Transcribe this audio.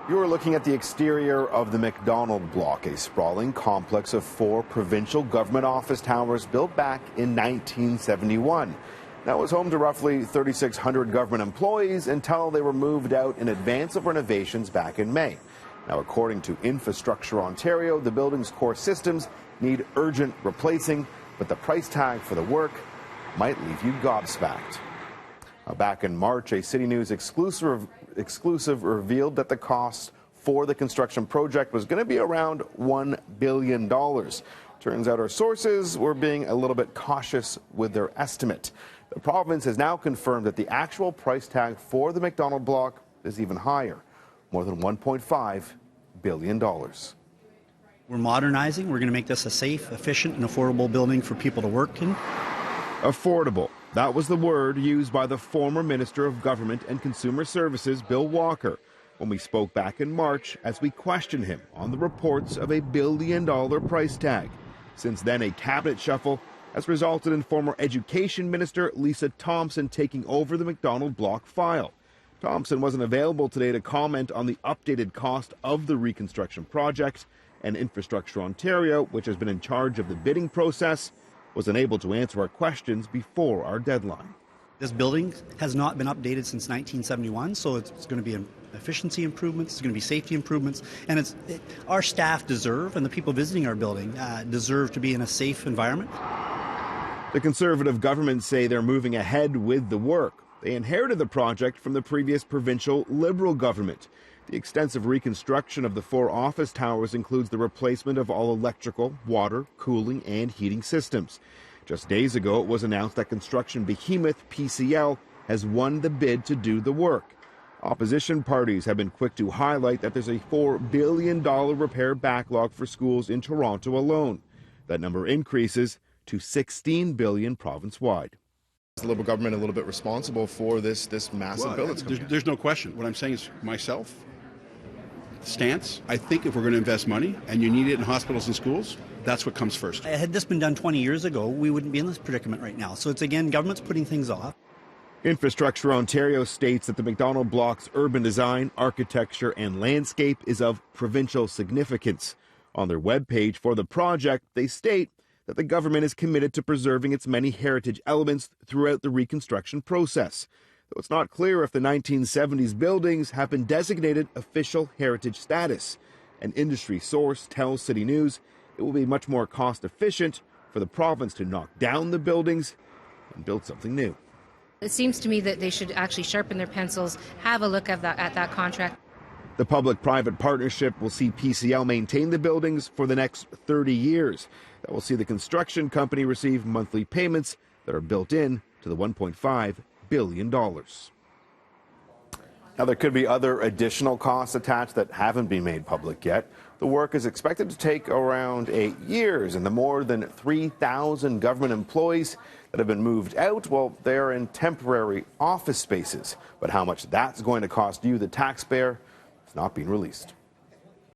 You are looking at the exterior of the McDonald block, a sprawling complex of 4 provincial government office towers built back in 1971. That was home to roughly 3,600 government employees until they were moved out in advance of renovations back in May. Now, according to Infrastructure Ontario, the building's core systems need urgent replacing, but the price tag for the work might leave you gobsmacked. Now, back in March, a CityNews exclusive revealed that the cost for the construction project was going to be around $1 billion. Turns out our sources were being a little bit cautious with their estimate. The province has now confirmed that the actual price tag for the McDonald block is even higher, more than $1.5 billion. We're modernizing. We're going to make this a safe, efficient, and affordable building for people to work in. Affordable. That was the word used by the former Minister of Government and Consumer Services, Bill Walker, when we spoke back in March as we questioned him on the reports of $1 billion price tag. Since then, a cabinet shuffle has resulted in former Education Minister Lisa Thompson taking over the McDonald block file. Thompson wasn't available today to comment on the updated cost of the reconstruction project, and Infrastructure Ontario, which has been in charge of the bidding process, was unable to answer our questions before our deadline. This building has not been updated since 1971, so it's going to be efficiency improvements, it's going to be safety improvements, and our staff deserve, and the people visiting our building deserve to be in a safe environment. The Conservative government say they're moving ahead with the work. They inherited the project from the previous provincial Liberal government. The extensive reconstruction of the 4 office towers includes the replacement of all electrical, water, cooling, and heating systems. Just days ago, it was announced that construction behemoth PCL has won the bid to do the work. Opposition parties have been quick to highlight that there's a $4 billion repair backlog for schools in Toronto alone. That number increases to $16 billion province-wide. Is the Liberal government a little bit responsible for this massive bill that's coming out? There's no question. What I'm saying is myself, stance, I think if we're going to invest money and you need it in hospitals and schools, that's what comes first. Had this been done 20 years ago, we wouldn't be in this predicament right now. So it's, again, government's putting things off. Infrastructure Ontario states that the McDonald block's urban design, architecture, and landscape is of provincial significance. On their webpage for the project, they state that the government is committed to preserving its many heritage elements throughout the reconstruction process. Though it's not clear if the 1970s buildings have been designated official heritage status. An industry source tells CityNews it will be much more cost efficient for the province to knock down the buildings and build something new. It seems to me that they should actually sharpen their pencils, have a look at that contract. The public-private partnership will see PCL maintain the buildings for the next 30 years. That will see the construction company receive monthly payments that are built in to the $1.5 billion. Now, there could be other additional costs attached that haven't been made public yet. The work is expected to take around 8 years, and the more than 3,000 government employees that have been moved out, well, they're in temporary office spaces. But how much that's going to cost you, the taxpayer, has not been released.